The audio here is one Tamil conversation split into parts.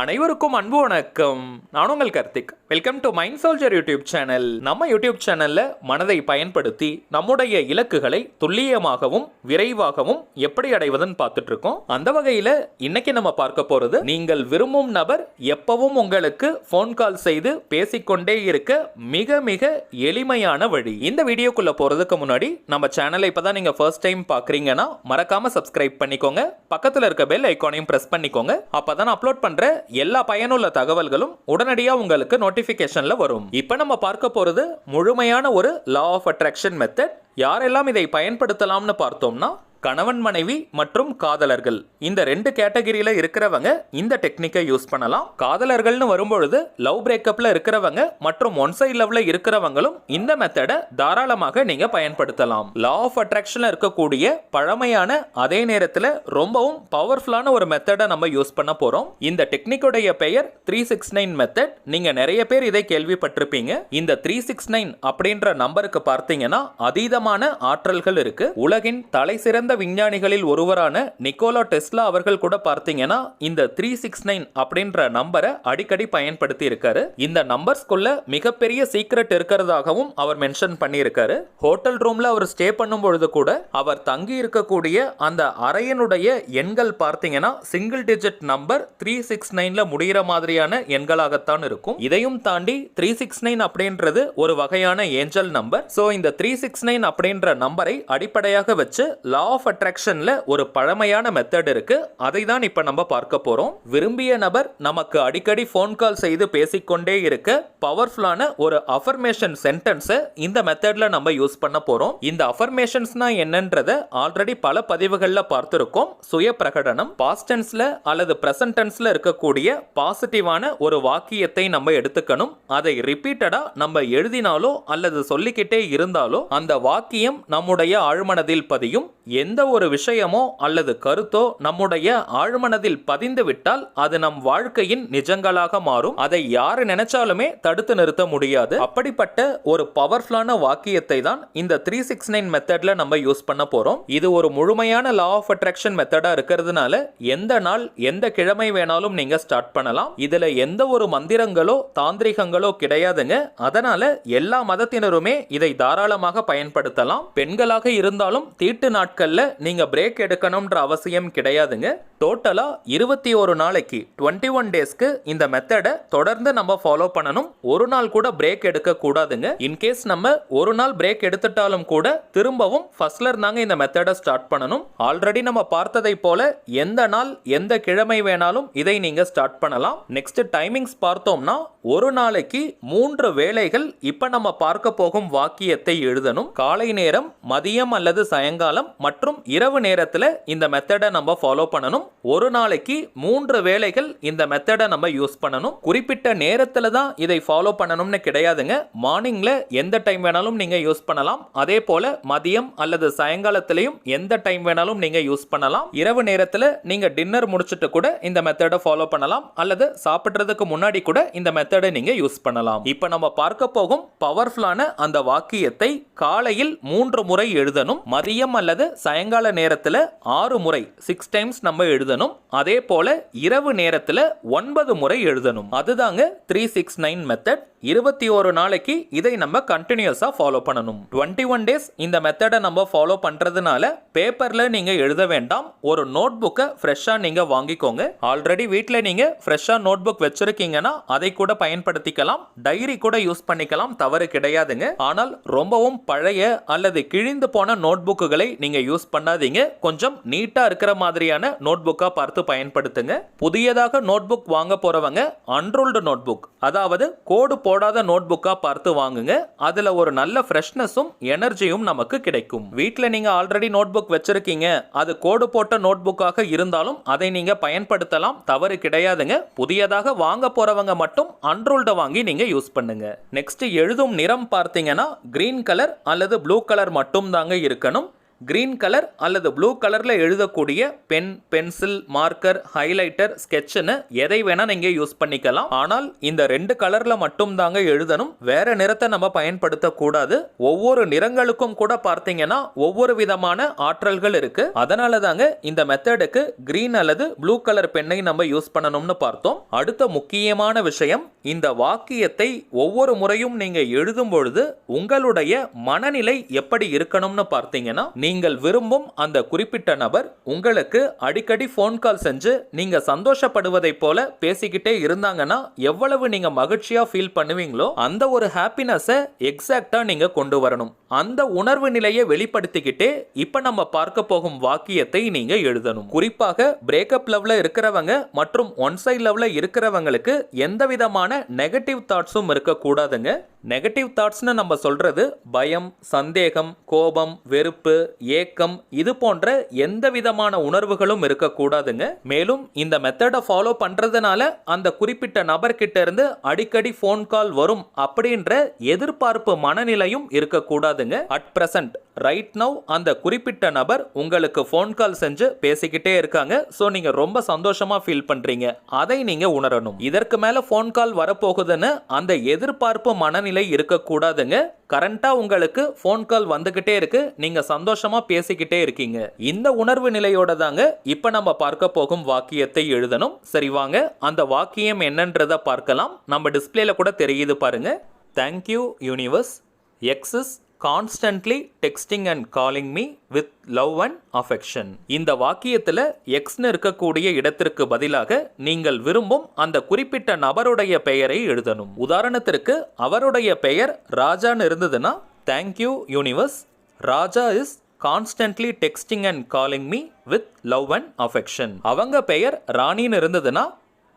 அனைவருக்கும் அன்பு வணக்கம். நான் உங்கள் Karthik. Welcome to mind soldier YouTube channel. நம்ம யூடியூப் சேனல்ல மனதை பயன்படுத்தி நம்முடைய இலக்குகளை துல்லியமாகவும் விரைவாகவும் எப்படி அடைவதுன்னு பார்த்துட்டு இருக்கோம். அந்த வகையில இன்னைக்கு நம்ம பார்க்க போறது, நீங்கள் விரும்பும் நபர் எப்பவும் உங்களுக்கு போன் கால் செய்து பேசிக்கொண்டே இருக்க மிக மிக எளிமையான வழி. இந்த வீடியோக்குள்ள போறதுக்கு முன்னாடி நம்ம சேனலை இப்பதான் நீங்க ஃபர்ஸ்ட் டைம் பாக்குறீங்கன்னா மறக்காம சப்ஸ்கிரைப் பண்ணிக்கோங்க. பக்கத்துல இருக்க பெல் ஐகானையும் பிரஸ் பண்ணிக்கோங்க. அப்பதான் அப்லோட் பண்ற எல்லா பயனுள்ள தகவல்களும் உடனடியாக உங்களுக்கு நோட்டிபிகேஷன்ல வரும். இப்போ நம்ம பார்க்க போறது முழுமையான ஒரு லா ஆஃப் அட்ராக்ஷன் மெத்தட். யாரெல்லாம் இதை பயன்படுத்தலாம்னு பார்த்தோம்னா, கணவன் மனைவி மற்றும் காதலர்கள், இந்த ரெண்டு கேட்டகரியில இருக்கிறவங்க இந்த டெக்னிக்கை யூஸ் பண்ணலாம். காதலர்கள்னு வரும்பொழுது லவ் பிரேக்கப்ல இருக்கிறவங்க மற்றும் ஒன் சைட் லவ்ல இருக்கிறவங்களும் இந்த மெத்தடை தாராளமாக நீங்க பயன்படுத்தலாம். லா ஆஃப் அட்ராக்ஷன்ல இருக்கக்கூடிய பழமையான அதே நேரத்தில் ரொம்பவும் பவர்ஃபுல்லான ஒரு மெத்தடை நம்ம யூஸ் பண்ண போறோம். இந்த டெக்னிக்குடைய பெயர் 369 மெத்தட். நீங்க நிறைய பேர் இதை கேள்விப்பட்டிருப்பீங்க. இந்த 369 அப்படின்ற நம்பருக்கு பார்த்தீங்கன்னா அதீதமான ஆற்றல்கள் இருக்கு. உலகின் தலை சிறந்த விஞ்ஞானிகளில் ஒருவரான நிக்கோலா டெஸ்லா அவர்கள் கூட பார்த்தீங்கன்னா இந்த 369 அப்படின்ற நம்பரை அடிக்கடி பயன்படுத்தி இருக்காரு. இந்த நம்பர்ஸ்குள்ள மிகப்பெரிய சீக்ரெட் இருக்கிறதாகவும் அவர் மென்ஷன் பண்ணியிருக்காரு. ஹோட்டல் ரூம்ல அவர் ஸ்டே பண்ணும் பொழுது கூட அவர் தங்கி இருக்கக்கூடிய அந்த அறையினுடைய எண்கள் பார்த்தீங்கன்னா சிங்கிள் டிஜிட் நம்பர் 369ல முடிகிற மாதிரியான எண்களாகத்தான் இருக்கும். இதையும் தாண்டி 369 அப்படின்றது ஒரு வகையான ஏஞ்சல் நம்பர். ஸோ இந்த 369 அப்படின்ற நம்பரை அடிப்படையாக வச்சு லா ஆஃப் அட்ராக்ஷன்ல ஒரு பழமையான மெத்தட் இருக்கு. அதை தான் இப்ப நம்ம பார்க்க போறோம். விரும்பிய நபர் நமக்கு அடிக்கடி போன் கால் செய்து பேசிக்கொண்டே இருக்க பவர்ஃபுல்லான ஒரு அஃபர்மேஷன் சென்டென்ஸை இந்த மெத்தட்ல நம்ம யூஸ் பண்ண போறோம். இந்த அஃபர்மேஷன்ஸ்னா என்னன்றத ஆல்ரெடி பல பதிவுகள்ல பார்த்திருக்கோம். சுய பிரகடனம், பாஸ்ட் டென்ஸ்ல அல்லது பிரசன்ட் டென்ஸ்ல இருக்கக்கூடிய பாசிட்டிவான ஒரு வாக்கியத்தை நம்ம எடுத்துக்கணும். அதை ரிப்பீட்டடா நம்ம எழுதினாலோ அல்லது சொல்லிக்கிட்டே இருந்தாலோ அந்த வாக்கியம் நம்முடைய ஆழ்மனதில் பதியும். எந்த ஒரு விஷயமோ அல்லது கருத்தோ நம்முடைய ஆழ்மனதில் பதிந்து விட்டால் அது நம் வாழ்க்கையின் நிஜங்களாக மாறும். அதை யாரு நினைச்சாலுமே தடுத்து நிறுத்த முடியாது. அப்படிப்பட்ட ஒரு பவர்ஃபுல்லான வாக்கியத்தை தான் இந்த 369 மெத்தட்ல நம்ம யூஸ் பண்ண போறோம். இது ஒரு முழுமையான லா ஆஃப் அட்ராக்ஷன் மெத்தடா இருக்கிறதுனால எந்த நாள் எந்த கிழமை வேணாலும் நீங்க ஸ்டார்ட் பண்ணலாம். இதுல எந்த ஒரு மந்திரங்களோ தாந்திரிகங்களோ கிடையாதுங்க. அதனால எல்லா மதத்தினருமே இதை தாராளமாக பயன்படுத்தலாம். பெண்களாக இருந்தாலும் தீட்டு நாட்கள்ல நீங்க பிரேக் எடுக்கணும்ன்ற அவசியம் கிடையாதுங்க. டோட்டலா 21 நாளைக்கு 21 டேஸ்க்கு இந்த மெத்தடை தொடர்ந்து நம்ம ஃபாலோ பண்ணணும். ஒரு நாள் கூட பிரேக் எடுக்க கூடாதுங்க. இன்கேஸ் நம்ம ஒரு நாள் பிரேக் எடுத்துட்டாலும் கூட திரும்பவும் ஃபர்ஸ்ட்ல இருந்தாங்க இந்த மெத்தடை ஸ்டார்ட் பண்ணணும். ஆல்ரெடி நம்ம பார்த்ததை போல எந்த நாள் எந்த கிழமை வேணாலும் இதை நீங்க ஸ்டார்ட் பண்ணலாம். நெக்ஸ்ட் டைமிங்ஸ் பார்த்தோம்னா, ஒரு நாளைக்கு 3 வேளைகள் இப்ப நம்ம பார்க்க போகும் வாக்கியத்தை எழுதணும். காலை நேரம், மதியம் அல்லது சாயங்காலம் மற்றும் இரவு நேரத்தில் இந்த மெத்தடை நம்ம ஃபாலோ பண்ணணும். ஒரு நாளைக்கு 3 வேளைகள் இந்த மெத்தடை நம்ம யூஸ் பண்ணணும். குறிப்பிட்ட நேரத்தில் தான் இதை ஃபாலோ பண்ணணும்னு கிடையாதுங்க. மார்னிங்ல எந்த டைம் வேணாலும் நீங்க யூஸ் பண்ணலாம். அதே போல மதியம் அல்லது சாயங்காலத்திலையும் எந்த டைம் வேணாலும் நீங்க யூஸ் பண்ணலாம். இரவு நேரத்தில் நீங்க டின்னர் முடிச்சிட்டு கூட இந்த மெத்தடை ஃபாலோ பண்ணலாம். அல்லது சாப்பிட்றதுக்கு முன்னாடி கூட இந்த மெத்தடை நீங்க யூஸ் பண்ணலாம். இப்போ நம்ம பார்க்க போகும் பவர்ஃபுல்லான அந்த வாக்கியத்தை காலையில் 3 முறை எழுதணும். மதியம் அல்லது சாயங்கால நேரத்தில் 6 முறை 6 டைம்ஸ் நம்ம எழுதணும். அதே போல இரவு நேரத்தில் 9 முறை எழுதணும். அதுதாங்க 369 மெத்தட். 21 நாளைக்கு இதை நம்ம கண்டினியூஸா ஃபாலோ பண்ணணும். 21 டேஸ் இந்த மெத்தடை நம்ம ஃபாலோ பண்றதுனால பேப்பர்ல நீங்க எழுத வேண்டாம். ஒரு நோட் புக்கை ஃப்ரெஷ்ஷா நீங்க வாங்கிக்கோங்க. ஆல்ரெடி வீட்டில் நீங்க ஃப்ரெஷ்ஷா நோட் புக் வச்சிருக்கீங்கன்னா அதை கூட பயன்படுத்திக்கலாம். டைரி கூட யூஸ் பண்ணிக்கலாம், தவறு கிடையாதுங்க. ஆனால் ரொம்பவும் பழைய அல்லது கிழிந்து போன நோட் புக்குகளை நீங்க யூஸ் பண்ணாதீங்க. கொஞ்சம் நீட்டா இருக்கிற மாதிரியான நோட் புக்கா பார்த்து பயன்படுத்துங்க. புதியதாக நோட் புக் வாங்க போறவங்க அன்ரூல்டு நோட் புக், அதாவது கோடு போடாத நோட் புக்கா பார்த்து வாங்குங்க. அதுல ஒரு நல்ல ஃப்ரெஷ்னஸும் எனர்ஜியும் நமக்கு கிடைக்கும். வீட்ல நீங்க ஆல்ரெடி நோட் புக் வச்சிருக்கீங்க, அது கோடு போட்ட நோட் புக்காக இருந்தாலும் அதை நீங்க பயன்படுத்தலாம், தவறு கிடையாதுங்க. புதியதாக வாங்க போறவங்க மட்டும் அன்ரூல்ட வாங்கி நீங்க யூஸ் பண்ணுங்க. நெக்ஸ்ட் எழுதும் நிறம் பார்த்தீங்கன்னா கிரீன் கலர் அல்லது ப்ளூ கலர் மட்டும் தாங்க இருக்கணும். கிரீன் கலர் அல்லது ப்ளூ கலர்ல எழுதக்கூடிய பென், பென்சில், மார்க்கர், ஹைலைட்டர், ஸ்கெட்ச்னு எதை வேணா நீங்க யூஸ் பண்ணிக்கலாம். ஆனால் இந்த 2 கலர்ல மட்டும் தாங்க எழுதணும். வேற நிறத்தை நம்ம பயன்படுத்த கூடாது. ஒவ்வொரு நிறங்களுக்கும் கூட பார்த்தீங்கன்னா ஒவ்வொரு விதமான ஆற்றல்கள் இருக்கு. அதனால தாங்க இந்த மெத்தடுக்கு கிரீன் அல்லது ப்ளூ கலர் பெண்ணை நம்ம யூஸ் பண்ணணும்னு பார்த்தோம். அடுத்த முக்கியமான விஷயம், இந்த வாக்கியத்தை ஒவ்வொரு முறையும் நீங்க எழுதும் பொழுது உங்களுடைய மனநிலை எப்படி இருக்கணும்னு பார்த்தீங்கன்னா, நீங்கள் விரும்பும் அந்த குறிப்பிட்ட நபர் உங்களுக்கு அடிக்கடி ஃபோன் கால் செஞ்சு நீங்க சந்தோஷப்படுவதை போல பேசிக்கிட்டே இருந்தாங்கன்னா எவ்வளவு நீங்க மகிழ்ச்சியா ஃபீல் பண்ணுவீங்களோ அந்த ஒரு ஹாப்பினஸை எக்ஸாக்டா நீங்க கொண்டு வரணும். அந்த உணர்வு நிலையை வெளிப்படுத்திக்கிட்டே இப்ப நம்ம பார்க்க போகும் வாக்கியத்தை நீங்க எழுதணும். குறிப்பாக பிரேக்கப் லவ்ல இருக்கிறவங்க மற்றும் ஒன் சைட் லவ்ல இருக்கிறவங்களுக்கு எந்த விதமான நெகட்டிவ் தாட்ஸும் இருக்க கூடாதுங்க. நெகட்டிவ் தாட்ஸ்னு நம்ம சொல்றது பயம், சந்தேகம், கோபம், வெறுப்பு, ஏக்கம் இது போன்ற எந்த விதமான உணர்வுகளும் இருக்கக்கூடாதுங்க. மேலும் இந்த மெத்தடை ஃபாலோ பண்றதுனால அந்த குறிப்பிட்ட நபர்கிட்ட இருந்து அடிக்கடி ஃபோன் கால் வரும் அப்படின்ற எதிர்பார்ப்பு மனநிலையும் இருக்கக்கூடாதுங்க. அட் பிரசன்ட் ரைட் நவ் அந்த குறிப்பிட்ட நபர் உங்களுக்கு ஃபோன் கால் செஞ்சு பேசிக்கிட்டே இருக்காங்க. ஸோ நீங்க ரொம்ப சந்தோஷமா ஃபீல் பண்றீங்க. அதை நீங்க உணரணும். இதற்கு மேல ஃபோன் கால் வரப்போகுதுன்னு அந்த எதிர்பார்ப்பு மனநிலை இருக்கக்கூடாதுங்க. கரண்டா உங்களுக்கு ஃபோன் கால் வந்துகிட்டே இருக்கு, நீங்க சந்தோஷமா பேசிக்கிட்டே இருக்கீங்க. இந்த உணர்வு நிலையோட தாங்க இப்ப நம்ம பார்க்க போகும் வாக்கியத்தை எழுதணும். சரி வாங்க அந்த வாக்கியம் என்னன்றத பார்க்கலாம். நம்ம டிஸ்பிளேல கூட தெரியுது பாருங்க. Thank you universe. X is constantly texting and calling me with love and affection. இந்த வாக்கியத்துல எக்ஸ்னு இருக்கக்கூடிய இடத்திற்கு பதிலாக நீங்கள் விரும்பும் அந்த குறிப்பிட்ட நபருடைய பெயரை எழுதணும். உதாரணத்திற்கு அவருடைய பெயர் ராஜான்னு இருந்ததுன்னா thank you universe, Raja is constantly texting and calling me with love and affection. அவங்க பெயர் ராணின்னு இருந்ததுன்னா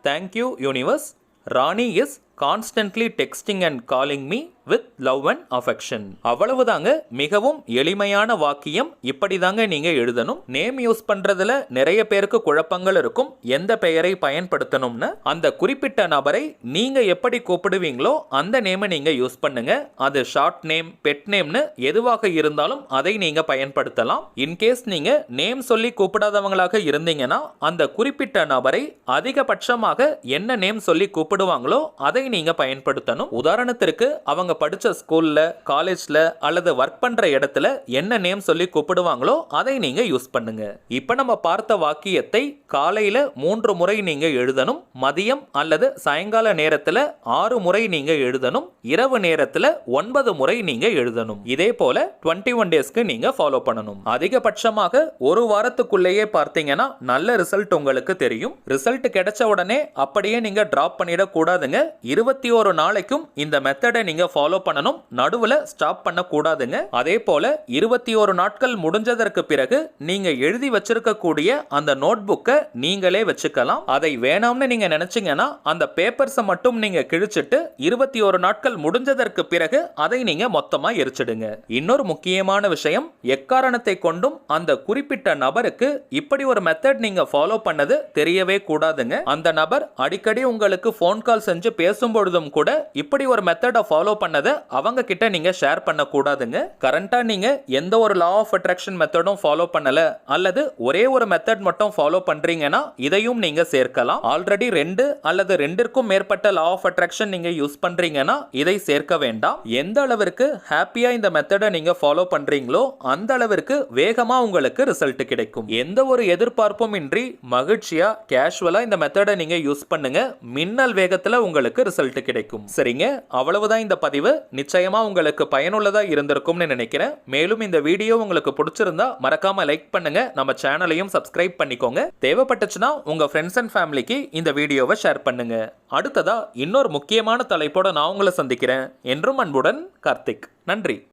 thank you universe, Rani is constantly texting and calling me with love and affection. அவ்வளவுதாங்க. மிகவும் எளிமையான வாக்கியம். இப்படி தாங்க நீங்க எழுதணும். நேம் யூஸ் பண்றதுல நிறைய பேருக்கு குழப்பங்கள் இருக்கும். எந்த பெயரை பயன்படுத்தணும்னு அந்த குறிப்பிட்ட நபரை நீங்க எப்படி கூப்பிடுவீங்களோ அந்த நேமை நீங்க யூஸ் பண்ணுங்க. அது ஷார்ட் நேம், பெட் நேம்னு எதுவாக இருந்தாலும் அதை நீங்க பயன்படுத்தலாம். இன்கேஸ் நீங்க நேம் சொல்லி கூப்பிடாதவங்களாக இருந்தீங்கன்னா அந்த குறிப்பிட்ட நபரை அதிகபட்சமாக என்ன நேம் சொல்லி கூப்பிடுவாங்களோ அதை நீங்க பயன்படுத்தணும். உதாரணத்திற்கு அவங்க படிச்ச ஸ்கூல்ல, காலேஜ்ல அல்லது ஒர்க் பண்ற இடத்துல என்ன நேம் சொல்லி கூப்பிடுவாங்களோ அதை நீங்க யூஸ் பண்ணுங்க. இப்ப நம்ம பார்த்த வாக்கியத்தை காலையில 3 முறை நீங்க எழுதணும். மதியம் அல்லது சாயங்கால நேரத்துல 6 முறை நீங்க எழுதணும். இரவு நேரத்துல 9 முறை நீங்க எழுதணும். இதே போல 21 டேஸ்க்கு நீங்க ஃபாலோ பண்ணணும். அதிகபட்சமாக ஒரு வாரத்துக்குள்ளேயே பார்த்தீங்கன்னா நல்ல ரிசல்ட் உங்களுக்கு தெரியும். ரிசல்ட் கிடைச்ச உடனே அப்படியே நீங்க டிராப் பண்ணிட கூடாதுங்க. 21 நாளைக்கும் இந்த மெத்தடை நீங்க ஃபாலோ பண்ணணும். நடுவுல ஸ்டாப் பண்ண கூடாதுங்க. அதே போல 21 நாட்கள் முடிஞ்சதற்கு பிறகு நீங்க எழுதி வச்சிருக்க கூடிய அந்த நோட் புக்கை நீங்களே வச்சுக்கலாம். அதை வேணாம்னு நீங்க நினைச்சீங்கன்னா அந்த பேப்பர்ஸை மட்டும் நீங்க கிழிச்சிட்டு 21 நாட்கள் முடிஞ்சதற்கு பிறகு அதை நீங்க மொத்தமா எரிச்சிடுங்க. இன்னொரு முக்கியமான விஷயம், எக்காரணத்தை கொண்டும் அந்த குறிப்பிட்ட நபருக்கு இப்படி ஒரு மெத்தட் நீங்க ஃபாலோ பண்ணது தெரியவே கூடாதுங்க. அந்த நபர் அடிக்கடி உங்களுக்கு ஃபோன் கால் செஞ்சு பேசும்பொழுதும் கூட இப்படி ஒரு மெத்தடை ஃபாலோ பண்ணதை அவங்க கிட்ட நீங்க ஷேர் பண்ண கூடாதுங்க. கரண்டா நீங்க எந்த ஒரு லா ஆஃப் அட்ராக்ஷன் மெத்தடும் ஃபாலோ பண்ணல அல்லது ஒரே ஒரு மெத்தட் மட்டும் ஃபாலோ பண்றீங்கன்னா இதையும் நீங்க சேர்க்கலாம். ஆல்ரெடி 2 அல்லது 2க்கும் மேற்பட்ட லா ஆஃப் அட்ராக்ஷன் நீங்க யூஸ் பண்றீங்கன்னா இதை சேர்க்க வேண்டாம். எந்த அளவிற்கு ஹாப்பியா இந்த மெத்தடை நீங்க ஃபாலோ பண்றீங்களோ அந்த அளவிற்கு வேகமா உங்களுக்கு ரிசல்ட் கிடைக்கும். எந்த ஒரு எதிர்பார்ப்பும் இன்றி மகிழ்ச்சியா கேஷுவலா இந்த மெத்தடை நீங்க யூஸ் பண்ணுங்க. மின்னல் வேகத்துல உங்களுக்கு ரிசல்ட் கிடைக்கும். சரிங்க, அவ்வளவுதான் இந்த பதிவு. நிச்சயமா உங்களுக்கு பயனுள்ளதா இருந்திருக்கும்னு நினைக்கிறேன். மேலும் இந்த வீடியோ உங்களுக்கு பிடிச்சிருந்தா மறக்காம லைக் பண்ணுங்க. நம்ம சேனலையும் சப்ஸ்கிரைப் பண்ணிக்கோங்க. தேவைப்பட்டுச்சுன்னா உங்க ஃப்ரெண்ட்ஸ் அண்ட் ஃபேமிலிக்கு இந்த வீடியோவை ஷேர் பண்ணுங்க. அடுத்ததா இன்னொரு முக்கியமான தலைப்போட நான் உங்களை சந்திக்கிறேன். என்றும் அன்புடன் கார்த்திக். நன்றி.